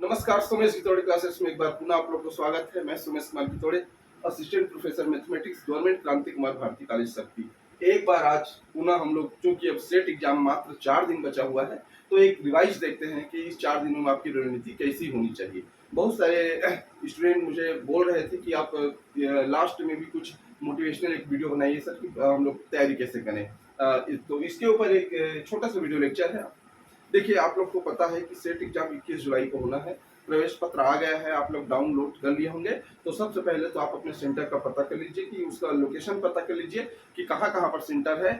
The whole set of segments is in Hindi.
नमस्कार, सुमेश पितौड़े क्लासेस में एक बार पुनः आप लोग को स्वागत है। मैं Sumesh Kumar Pitode, assistant professor mathematics, government Kranti Kumar Bharti college सकती। एक बार आज पुनः हम लोग, चूंकि अब सेट एग्जाम मात्र 4 दिन बचा हुआ है, तो एक रिवाइज देखते हैं कि इस 4 दिनों में आपकी रणनीति कैसी होनी चाहिए। बहुत सारे स्टूडेंट मुझे बोल रहे थे कि आप लास्ट में भी कुछ मोटिवेशनल एक वीडियो बनाइए सर कि हम लोग तैयारी कैसे करें। तो इसके ऊपर एक छोटा सा वीडियो लेक्चर है। देखिए, आप लोग को पता है कि सेट एग्जाम 21 जुलाई को होना है। प्रवेश पत्र आ गया है, आप लोग डाउनलोड कर लिए होंगे। तो सबसे पहले तो आप अपने सेंटर का पता कर लीजिए, कि उसका लोकेशन पता कर लीजिए कि कहाँ कहाँ पर सेंटर है,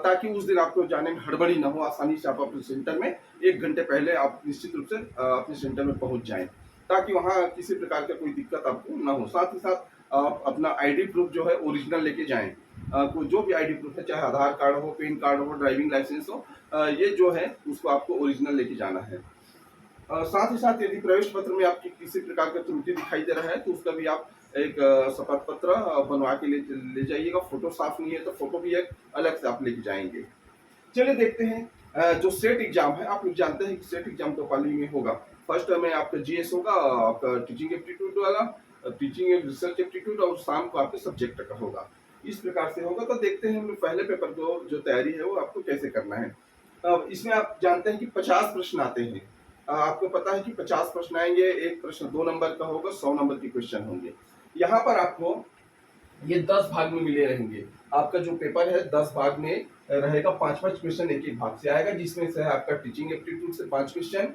ताकि उस दिन आपको जाने में हड़बड़ी ना हो। आसानी से आप अपने सेंटर में 1 घंटे पहले आप निश्चित रूप से अपने सेंटर में पहुंच जाएं, ताकि वहाँ किसी प्रकार का कोई दिक्कत आपको ना हो। साथ ही साथ आप अपना आईडी प्रूफ जो है ओरिजिनल लेके जाएं। कोई जो भी आईडी प्रूफ है, चाहे आधार कार्ड हो, पैन कार्ड हो, ड्राइविंग लाइसेंस हो, ये जो है उसको आपको ओरिजिनल लेके जाना है। साथ ही साथ यदि प्रवेश पत्र में आपकी किसी प्रकार का त्रुटि दिखाई दे रहा है, तो उसका भी आप एक शपथ पत्र बनवा के ले जाइएगा। फोटो साफ नहीं है तो फोटो भी एक अलग से आप लेके जाएंगे। चलिए देखते हैं। जो सेट एग्जाम है, आप लोग जानते हैं कि सेट एग्जाम तो पाली में होगा। फर्स्ट में आपका जीएस होगा, आपका टीचिंग एप्टीट्यूड वाला, टीचिंग एंड रिसर्च एप्टीट्यूड, और शाम को आपके सब्जेक्ट का होगा। इस प्रकार से होगा। तो देखते हैं हम लोग पहले पेपर को जो तैयारी है वो आपको कैसे करना है। इसमें आप जानते हैं कि 50 प्रश्न आते हैं। आपको पता है कि 50 प्रश्न आएंगे। एक प्रश्न 2 नंबर का होगा, 100 नंबर के क्वेश्चन होंगे। यहाँ पर आपको ये 10 भाग में मिले रहेंगे। आपका जो पेपर है 10 भाग में रहेगा। 5-5 क्वेश्चन एक एक भाग से आएगा, जिसमें से आपका टीचिंग एप्टीट्यूड से 5 क्वेश्चन,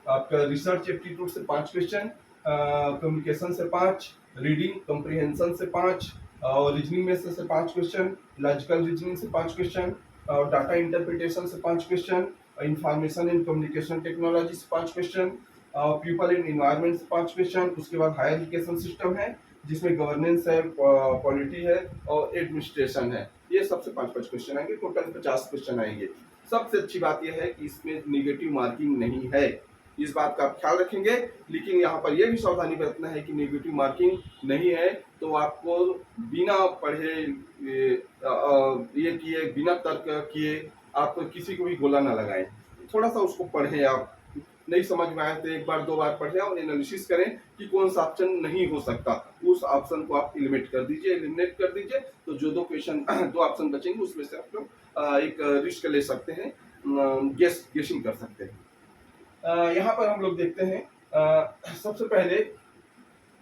आपका रिसर्च एप्टीट्यूड से 5 क्वेश्चन, कम्युनिकेशन से 5, रीडिंग कम्प्रिहेंशन से 5, और रीजनिंग में से 5 क्वेश्चन, लॉजिकल रीजनिंग से 5 क्वेश्चन, और डाटा इंटरप्रिटेशन से 5 question, information and communication technology से 5 क्वेश्चन, पीपल एंड इन्वायरमेंट से 5 क्वेश्चन। उसके बाद हायर एजुकेशन सिस्टम है, जिसमें गवर्नेंस है, पॉलिटी है और एडमिनिस्ट्रेशन है। ये सबसे 5-5 क्वेश्चन आएंगे। टोटल 50 क्वेश्चन आएंगे। सबसे अच्छी बात यह है कि इसमें नेगेटिव मार्किंग नहीं है। इस बात का आप ख्याल रखेंगे। लेकिन यहाँ पर यह भी सावधानी बरतना है कि नेगेटिव मार्किंग नहीं है तो आपको बिना पढ़े ये किए, बिना तर्क किए आप किसी को भी गोला ना लगाएं। थोड़ा सा उसको पढ़ें। आप नहीं समझ में आए तो 1 बार 2 बार पढ़ें और एनालिसिस करें कि कौन सा ऑप्शन नहीं हो सकता। उस ऑप्शन को आप एलिमिनेट कर दीजिए। तो जो 2 ऑप्शन बचेंगे उसमें से आप लोग एक रिस्क ले सकते हैं, गेसिंग कर सकते हैं। यहाँ पर हम लोग देखते हैं। सबसे पहले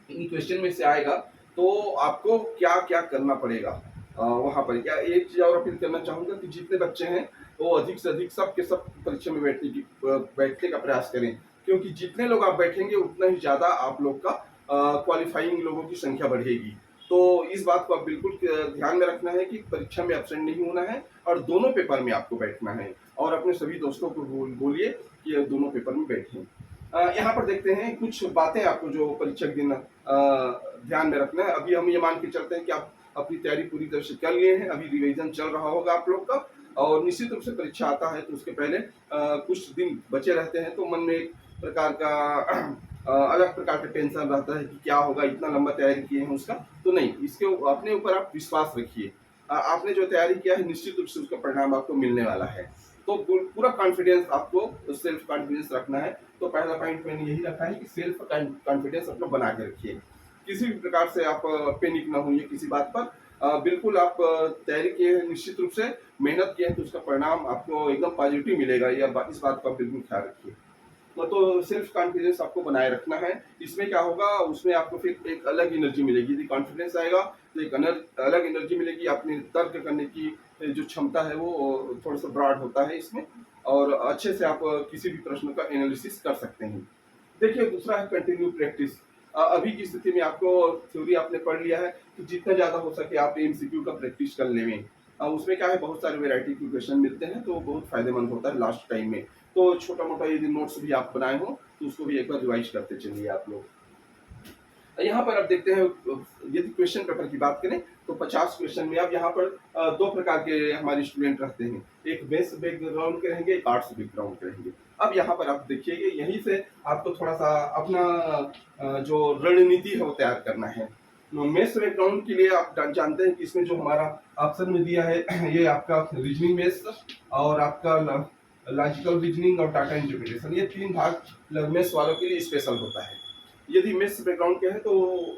इन क्वेश्चन में से आएगा तो आपको क्या क्या करना पड़ेगा। वहाँ पर क्या एक चीज और अपील करना चाहूंगा कि जितने बच्चे हैं वो अधिक से अधिक सब के सब परीक्षा में बैठने का प्रयास करें, क्योंकि जितने लोग आप बैठेंगे उतना ही ज्यादा आप लोग का क्वालिफाइंग लोगों की संख्या बढ़ेगी। तो इस बात को आप बिल्कुल ध्यान में रखना है कि परीक्षा में एब्सेंट नहीं होना है और दोनों पेपर में आपको बैठना है। और अपने सभी दोस्तों को बोलिए कि दोनों पेपर में बैठें। यहाँ पर देखते हैं कुछ बातें आपको जो परीक्षा के दिन ध्यान में रखना है। अभी हम ये मान के चलते हैं कि आप अपनी तैयारी पूरी तरह से कर लिए हैं। अभी रिवीजन चल रहा होगा आप लोग का, और निश्चित रूप से परीक्षा आता है तो उसके पहले कुछ दिन बचे रहते हैं, तो मन में एक प्रकार का अलग प्रकार का टेंशन रहता है कि क्या होगा, इतना लंबा तैयारी किए हैं उसका। तो नहीं, इसके अपने ऊपर आप विश्वास रखिए। आपने जो तैयारी किया है निश्चित रूप से उसका परिणाम आपको मिलने वाला है। तो पूरा कॉन्फिडेंस, आपको सेल्फ कॉन्फिडेंस रखना है। तो पहला पॉइंट मैंने यही रखा है कि सेल्फ कॉन्फिडेंस अपना बना के रखिए। किसी भी प्रकार से आप पैनिक ना होइए किसी बात पर। बिल्कुल आप तैयारी किए हैं, निश्चित रूप से मेहनत किए हैं, तो उसका परिणाम आपको एकदम पॉजिटिव मिलेगा। इस बात का बिल्कुल ख्याल रखिए। तो सेल्फ कॉन्फिडेंस आपको बनाए रखना है। इसमें क्या होगा, उसमें आपको फिर एक अलग एनर्जी मिलेगी। यदि कॉन्फिडेंस आएगा तो एक अलग एनर्जी मिलेगी। अपने तर्क करने की जो क्षमता है वो थोड़ा सा ब्रॉड होता है इसमें, और अच्छे से आप किसी भी प्रश्न का एनालिसिस कर सकते हैं। देखिए, दूसरा है कंटिन्यू प्रैक्टिस। अभी की स्थिति में आपको थ्योरी आपने पढ़ लिया है, तो जितना ज्यादा हो सके आप एमसीक्यू का प्रैक्टिस कर लें। उसमें क्या है, बहुत सारे वैरायटी के क्वेश्चन मिलते हैं, तो बहुत फायदेमंद होता है लास्ट टाइम में। तो छोटा मोटा यदि नोट्स भी आप बनाए हो तो उसको भी एक बार रिवाइज करते चलिए आप लोग। यहाँ पर आप देखते हैं, यदि क्वेश्चन पेपर की बात करें तो 50 क्वेश्चन में अब यहाँ पर 2 प्रकार के हमारे स्टूडेंट रहते हैं। एक मैथ्स बैकग्राउंड के रहेंगे, एक आर्ट्स बैकग्राउंड के रहेंगे। अब यहाँ पर आप देखिए, यहीं से आपको थोड़ा सा अपना जो रणनीति है वो तैयार करना है। मैथ्स बैकग्राउंड के लिए आप जानते हैं कि इसमें जो हमारा ऑप्शन में दिया है ये आपका रीजनिंग मैथ्स और आपका लॉजिकल रीजनिंग और डाटा इंटरप्रिटेशन, ये 3 भाग मेथ्स वालों के लिए स्पेशल होता है। यदि मेथ्स बैकग्राउंड के हैं तो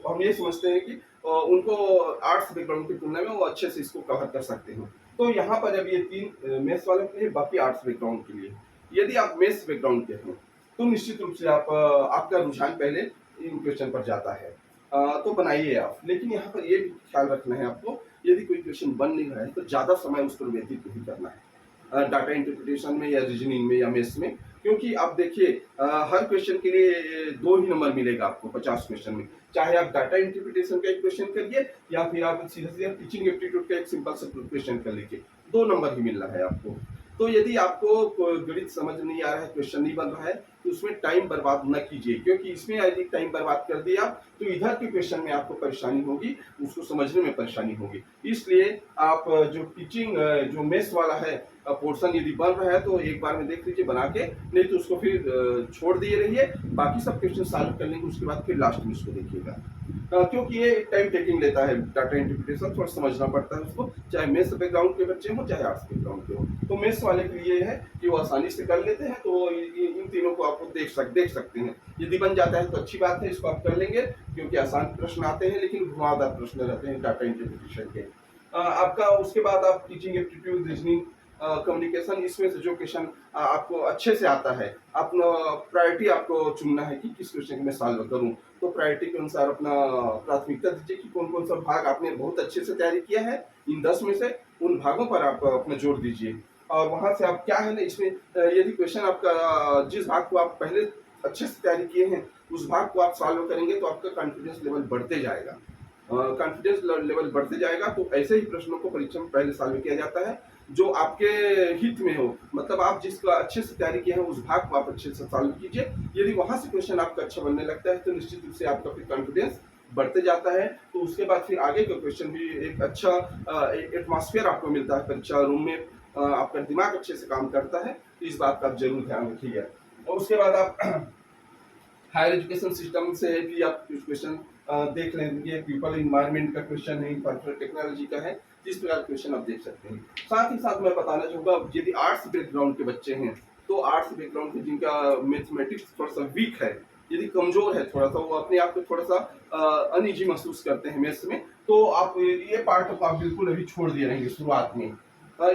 हम ये समझते हैं कि उनको आर्ट्स बैकग्राउंड की तुलना में वो अच्छे से इसको कवर कर सकते हैं। तो यहाँ पर अब ये 3 मेथ्स वालों के लिए, बाकी आर्ट्स बैकग्राउंड के लिए। यदि आप मेथ्स बैकग्राउंड के हैं तो निश्चित रूप से आपका रुझान पहले इन क्वेश्चन पर जाता है, तो बनाइए आप। लेकिन यहाँ पर ये भी ख्याल रखना है आपको, यदि कोई क्वेश्चन बन नहीं रहा है तो ज़्यादा समय उस पर व्यतीत नहीं करना है, डाटा इंटरप्रिटेशन में या रीजनिंग में या मैथ्स में। क्योंकि आप देखिए, हर क्वेश्चन के लिए 2 ही नंबर मिलेगा आपको 50 क्वेश्चन में। चाहे आप डाटा इंटरप्रिटेशन का एक क्वेश्चन करिए या फिर आप सीधे टीचिंग एप्टीट्यूड का एक सिंपल सा क्वेश्चन कर लीजिए, 2 नंबर ही मिल रहा है आपको। तो यदि आपको गणित समझ नहीं आ रहा है, क्वेश्चन नहीं बन रहा है, तो उसमें टाइम बर्बाद न कीजिए, क्योंकि इसमें यदि टाइम बर्बाद कर दिया तो इधर के क्वेश्चन में आपको परेशानी होगी, उसको समझने में परेशानी होगी। इसलिए आप जो टीचिंग जो मेथ्स वाला है पोर्शन यदि बन रहा है तो एक बार में देख लीजिए बना के, नहीं तो उसको फिर छोड़ दिए रहिए, बाकी सब क्वेश्चन सॉल्व कर लेंगे, उसके बाद फिर लास्ट में उसको देखिएगा। क्योंकि ये टाइम टेकिंग लेता है, डाटा इंटरप्रिटेशन थोड़ा समझना पड़ता है उसको, चाहे मेथ्स बैकग्राउंड के बच्चे हों चाहे आर्ट्स बैकग्राउंड के हों। तो मेथ्स वाले के लिए है कि वो आसानी से कर लेते हैं, तो इन तीनों को आप देख सकते हैं। यदि बन जाता है तो अच्छी बात है, इसको आप कर लेंगे, क्योंकि आसान प्रश्न आते हैं लेकिन घुमावदार प्रश्न रहते हैं डाटा इंटरप्रिटेशन के। आपका उसके बाद आप टीचिंग एप्टीट्यूड, रीजनिंग, कम्युनिकेशन, इसमें से जो क्वेश्चन आपको अच्छे से आता है, अपना प्रायोरिटी आपको चुनना है कि किस क्वेश्चन में सॉल्व करूं। तो प्रायोरिटी के अनुसार अपना प्राथमिकता दीजिए कि कौन कौन सा भाग आपने बहुत अच्छे से तैयारी किया है, इन 10 में से उन भागों पर आप अपना जोर दीजिए। और वहां से आप क्या है ना, इसमें यदि क्वेश्चन आपका जिस भाग को आप पहले अच्छे से तैयारी किए हैं उस भाग को आप सॉल्व करेंगे तो आपका कॉन्फिडेंस लेवल बढ़ते जाएगा। कॉन्फिडेंस लेवल बढ़ते जाएगा तो ऐसे ही प्रश्नों को परीक्षा में पहले सॉल्व किया जाता है जो आपके हित में हो, मतलब आप जिसका अच्छे से तैयारी किए हैं उस भाग को आप अच्छे से सॉल्व कीजिए। यदि वहां से क्वेश्चन आपका अच्छा बनने लगता है तो निश्चित रूप से आपका फिर कॉन्फिडेंस बढ़ते जाता है, तो उसके बाद फिर आगे का क्वेश्चन भी एक अच्छा एटमॉस्फेयर आपको मिलता है परीक्षा रूम में, आपका दिमाग अच्छे से काम करता है। तो इस बात का आप जरूर ध्यान रखिएगा। और उसके बाद आप हायर एजुकेशन सिस्टम से भी आप कुछ क्वेश्चन देख लेंगे, पीपल इन्वायरमेंट का क्वेश्चन है, इंफॉर्मेशन टेक्नोलॉजी का है, जिस प्रकार क्वेश्चन आप देख सकते हैं। साथ ही साथ मैं बताना चाहूंगा, यदि आर्ट्स बैकग्राउंड के बच्चे हैं तो आर्ट्स बैकग्राउंड के जिनका मैथमेटिक्स थोड़ा सा वीक है, यदि कमजोर है थोड़ा सा, वो अपने आप को थोड़ा सा अनईजी महसूस करते हैं मैथ्स में, तो आप ये पार्ट को आप बिल्कुल अभी छोड़ दिए रहेंगे शुरुआत में,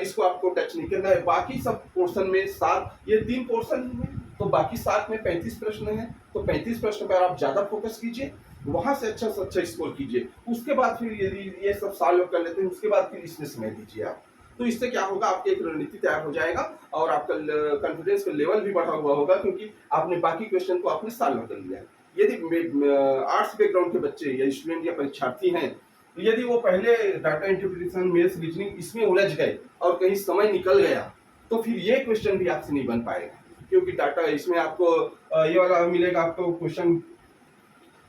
इसको आपको टच नहीं करना है। बाकी सब पोर्शन में 7, ये 3 पोर्शन ही है, तो बाकी 7 में 35 प्रश्न है, तो 35 प्रश्न पर आप ज्यादा फोकस कीजिए, वहां से अच्छा स्कोर कीजिए। उसके बाद फिर यदि ये सब सॉल्व कर लेते हैं उसके बाद फिर इसमें समय दीजिए आप। तो इससे क्या होगा, आपकी एक रणनीति तैयार हो जाएगा और आपका कॉन्फिडेंस का लेवल भी बढ़ा हुआ होगा, क्योंकि आपने बाकी क्वेश्चन को आपने सॉल्व कर लिया है। यदि आर्ट्स बैकग्राउंड के बच्चे या स्टूडेंट या परीक्षार्थी हैं, यदि वो पहले डाटा इंटरप्रिटेशन, मैथ्स, रीजनिंग इसमें उलझ गए और कहीं समय निकल गया तो फिर ये क्वेश्चन भी आपसे नहीं बन पाएगा, क्योंकि डाटा इसमें आपको ये वाला मिलेगा आपको क्वेश्चन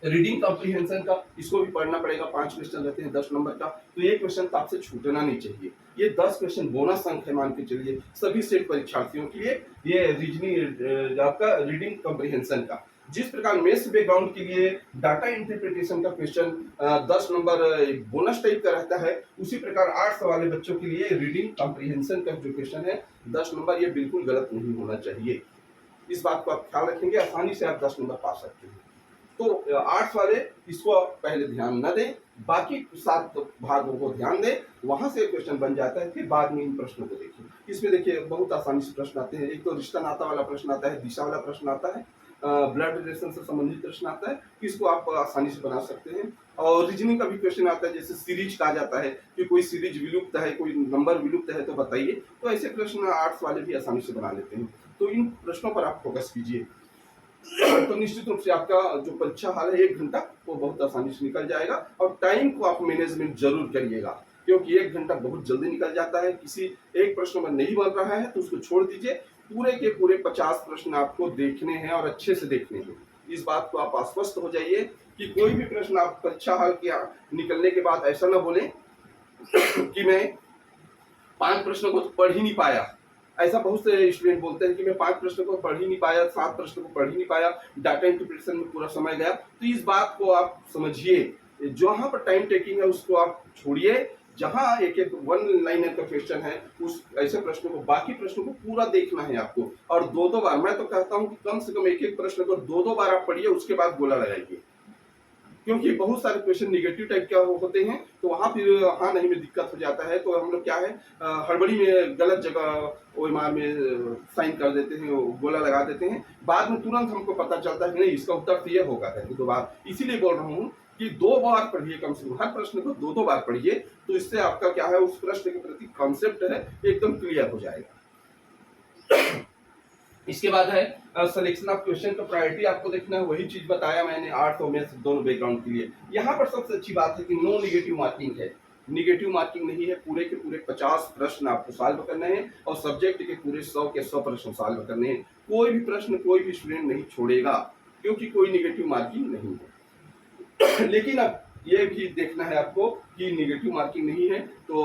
रीडिंग कॉम्प्रिहेंशन का, इसको भी पढ़ना पड़ेगा, 5 क्वेश्चन रहते हैं 10 नंबर का, तो ये क्वेश्चन तो आपसे छूटना नहीं चाहिए। ये 10 क्वेश्चन बोनस अंक है, मान के चलिए सभी सेट परीक्षार्थियों के लिए, ये रीजनिंग आपका रीडिंग कॉम्प्रिहेंशन का। जिस प्रकार मेथ्स बैकग्राउंड के लिए डाटा इंटरप्रिटेशन का क्वेश्चन 10 नंबर बोनस टाइप का रहता है, उसी प्रकार आर्ट्स वाले बच्चों के लिए रीडिंग कॉम्प्रिहेंशन का जो क्वेश्चन है 10 नंबर, ये बिल्कुल गलत नहीं होना चाहिए। इस बात को आप ख्याल रखेंगे, आसानी से आप 10 नंबर पा सकते हैं। तो आर्ट्स वाले इसको पहले ध्यान न दें, बाकी 7 भागों को ध्यान दें, वहां से क्वेश्चन बन जाता है, फिर बाद में इन प्रश्नों को देखिए। इसमें देखिए बहुत आसानी से प्रश्न आते हैं, एक तो रिश्ता नाता वाला प्रश्न आता है, दिशा वाला प्रश्न आता है, ब्लड रिलेशन से संबंधित प्रश्न आता है, इसको आप आसानी से बना सकते हैं। और रीजनिंग का भी क्वेश्चन आता है, जैसे सीरीज कहा जाता है कि कोई सीरीज विलुप्त है, कोई नंबर विलुप्त है तो बताइए, तो ऐसे प्रश्न आर्ट्स वाले भी आसानी से बना लेते हैं। तो इन प्रश्नों पर आप फोकस कीजिए, तो निश्चित रूप से आपका जो परीक्षा हाल है 1 घंटा वो बहुत आसानी से निकल जाएगा। और टाइम को आप मैनेजमेंट जरूर करिएगा, क्योंकि 1 घंटा बहुत जल्दी निकल जाता है। किसी एक प्रश्न में नहीं बन रहा है तो उसको छोड़ दीजिए, पूरे के पूरे 50 प्रश्न आपको देखने हैं और अच्छे से देखने हैं। इस बात को आप आश्वस्त हो जाइए कि कोई भी प्रश्न आप परीक्षा हाल के निकलने के बाद ऐसा ना बोले कि मैं 5 प्रश्नों को तो पढ़ ही नहीं पाया। ऐसा बहुत से स्टूडेंट बोलते हैं कि मैं 5 प्रश्नों को पढ़ ही नहीं पाया, 7 प्रश्नों को पढ़ ही नहीं पाया, डाटा इंटरप्रिटेशन में पूरा समय गया। तो इस बात को आप समझिए, जहाँ पर टाइम टेकिंग है उसको आप छोड़िए, जहां एक एक वन लाइनर का क्वेश्चन है, उस ऐसे प्रश्नों को, बाकी प्रश्नों को पूरा देखना है आपको, और दो दो बार, मैं तो कहता हूं कि कम से कम एक एक प्रश्न को दो दो बार आप पढ़िए, उसके बाद गोला लगाइए, क्योंकि बहुत सारे क्वेश्चन निगेटिव टाइप के होते हैं, तो वहां फिर हाँ नहीं में दिक्कत हो जाता है। तो हम लोग क्या है, हड़बड़ी में गलत जगह ओएमआर में साइन कर देते हैं, गोला लगा देते हैं, बाद में तुरंत हमको पता चलता है कि नहीं इसका उत्तर तो ये होगा है। तो बात इसीलिए बोल रहा हूँ कि दो बार पढ़िए, कम से कम हर प्रश्न को दो दो बार पढ़िए, तो इससे आपका क्या है, उस प्रश्न के प्रति कॉन्सेप्ट है एकदम क्लियर हो जाएगा। इसके बाद है सिलेक्शन ऑफ क्वेश्चन का प्रायोरिटी आपको देखना है, वही चीज बताया मैंने आर्ट्स और मैथ्स दोनों बैकग्राउंड के लिए। यहाँ पर सबसे अच्छी बात है कि नो निगेटिव मार्किंग है, निगेटिव मार्किंग नहीं है, पूरे के पूरे 50 प्रश्न आपको सॉल्व करने हैं, और सब्जेक्ट के पूरे 100 के 100 प्रश्न सॉल्व करने हैं। कोई भी प्रश्न कोई भी स्टूडेंट नहीं छोड़ेगा, क्योंकि कोई निगेटिव मार्किंग नहीं है। लेकिन अब ये भी देखना है आपको कि निगेटिव मार्किंग नहीं है तो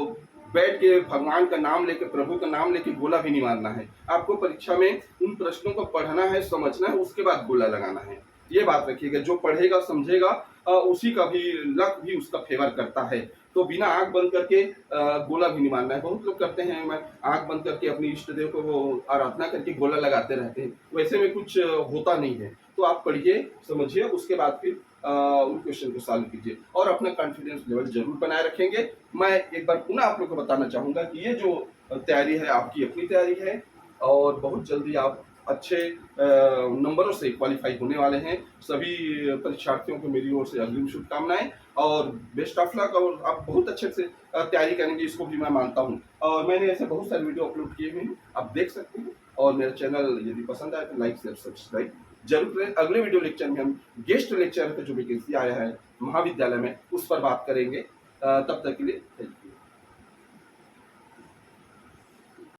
बैठ के भगवान का नाम लेके, प्रभु का नाम लेके गोला भी नहीं मारना है। आपको परीक्षा में उन प्रश्नों को पढ़ना है, समझना है, उसके बाद गोला लगाना है। ये बात रखिएगा, जो पढ़ेगा समझेगा उसी का भी लक भी उसका फेवर करता है। तो बिना आंख बंद करके गोला भी नहीं मारना है। बहुत लोग करते हैं, मैं आंख बंद करके अपनी इष्ट देव को वो आराधना करके गोला लगाते रहते हैं, वैसे में कुछ होता नहीं है। तो आप पढ़िए, समझिए, उसके बाद फिर उन क्वेश्चन को सॉल्व कीजिए, और अपना कॉन्फिडेंस लेवल जरूर बनाए रखेंगे। मैं एक बार पुनः आप लोग को बताना चाहूंगा कि ये जो तैयारी है आपकी अपनी तैयारी है, और बहुत जल्दी आप अच्छे नंबरों से क्वालिफाई होने वाले हैं। सभी परीक्षार्थियों को मेरी ओर से अग्रिम शुभकामनाएं और बेस्ट ऑफ लक, और आप बहुत अच्छे से तैयारी करेंगे, इसको भी मैं मानता हूं। और मैंने ऐसे बहुत सारे वीडियो अपलोड किए हुए हैं, आप देख सकते हैं। और मेरा चैनल यदि पसंद आए तो लाइक शेयर सब्सक्राइब जरूर करें। अगले वीडियो लेक्चर में हम गेस्ट लेक्चर पे जो वैकेंसी आया है महाविद्यालय में, उस पर बात करेंगे। तब तक के लिए